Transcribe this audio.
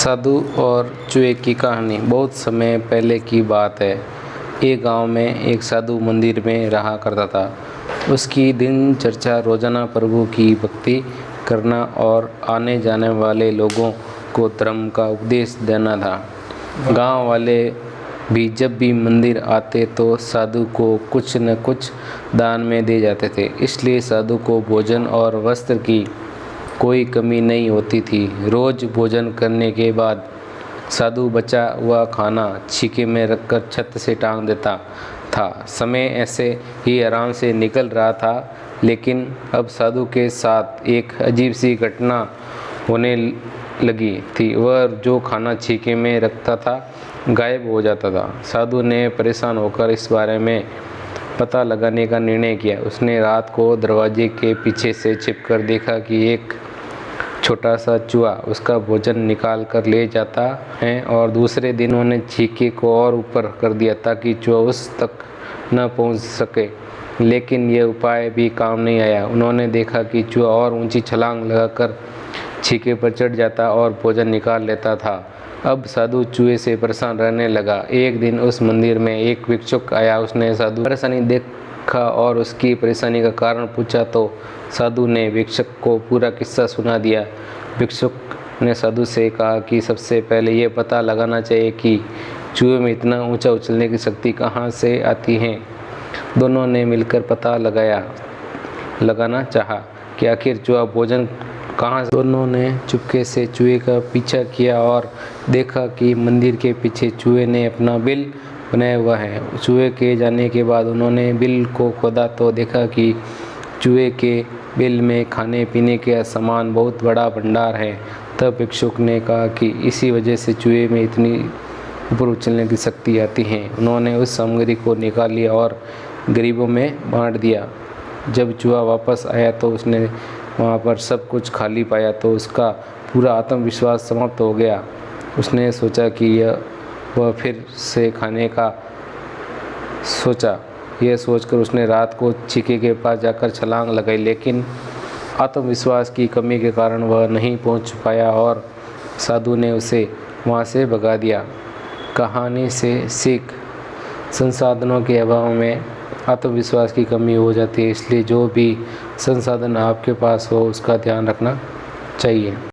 साधु और चूहे की कहानी। बहुत समय पहले की बात है। एक गांव में एक साधु मंदिर में रहा करता था। उसकी दिनचर्या रोजाना प्रभु की भक्ति करना और आने जाने वाले लोगों को धर्म का उपदेश देना था। गांव वाले भी जब भी मंदिर आते तो साधु को कुछ न कुछ दान में दे जाते थे, इसलिए साधु को भोजन और वस्त्र की कोई कमी नहीं होती थी। रोज भोजन करने के बाद साधु बचा हुआ खाना छीके में रखकर छत से टांग देता था। समय ऐसे ही आराम से निकल रहा था, लेकिन अब साधु के साथ एक अजीब सी घटना होने लगी थी। वह जो खाना छीके में रखता था गायब हो जाता था। साधु ने परेशान होकर इस बारे में पता लगाने का निर्णय किया। उसने रात को दरवाजे के पीछे से छिपकर देखा कि एक छोटा सा चूहा उसका भोजन निकाल कर ले जाता है, और दूसरे दिन उन्होंने छीके को और ऊपर कर दिया ताकि चूहा उस तक न पहुंच सके। लेकिन यह उपाय भी काम नहीं आया। उन्होंने देखा कि चूहा और ऊंची छलांग लगाकर छीके पर चढ़ जाता और भोजन निकाल लेता था। अब साधु चूहे से परेशान रहने लगा। एक दिन उस मंदिर में एक भिक्षुक आया। उसने साधु परेशानी देखा और उसकी परेशानी का कारण पूछा तो साधु ने भिक्षुक को पूरा किस्सा सुना दिया। भिक्षुक ने साधु से कहा कि सबसे पहले ये पता लगाना चाहिए कि चूहे में इतना ऊंचा उछलने की शक्ति कहाँ से आती है। दोनों ने मिलकर पता लगाना चाहा कि आखिर चूहा भोजन कहाँ से। दोनों ने चुपके से चूहे का पीछा किया और देखा कि मंदिर के पीछे चूहे ने अपना बिल बनाया हुआ है। चूहे के जाने के बाद उन्होंने बिल को खोदा तो देखा कि चूहे के बिल में खाने पीने के सामान बहुत बड़ा भंडार है। तब भिक्षुक ने कहा कि इसी वजह से चूहे में इतनी ऊपर उछलने की शक्ति आती है। उन्होंने उस सामग्री को निकाल लिया और गरीबों में बांट दिया। जब चूहा वापस आया तो उसने वहाँ पर सब कुछ खाली पाया तो उसका पूरा आत्मविश्वास समाप्त हो गया। उसने सोचा कि वह फिर से खाने का सोचा। यह सोचकर उसने रात को छीके के पास जाकर छलांग लगाई, लेकिन आत्मविश्वास की कमी के कारण वह नहीं पहुंच पाया और साधु ने उसे वहां से भगा दिया। कहानी से सीख: संसाधनों के अभाव में आत्मविश्वास की कमी हो जाती है, इसलिए जो भी संसाधन आपके पास हो उसका ध्यान रखना चाहिए।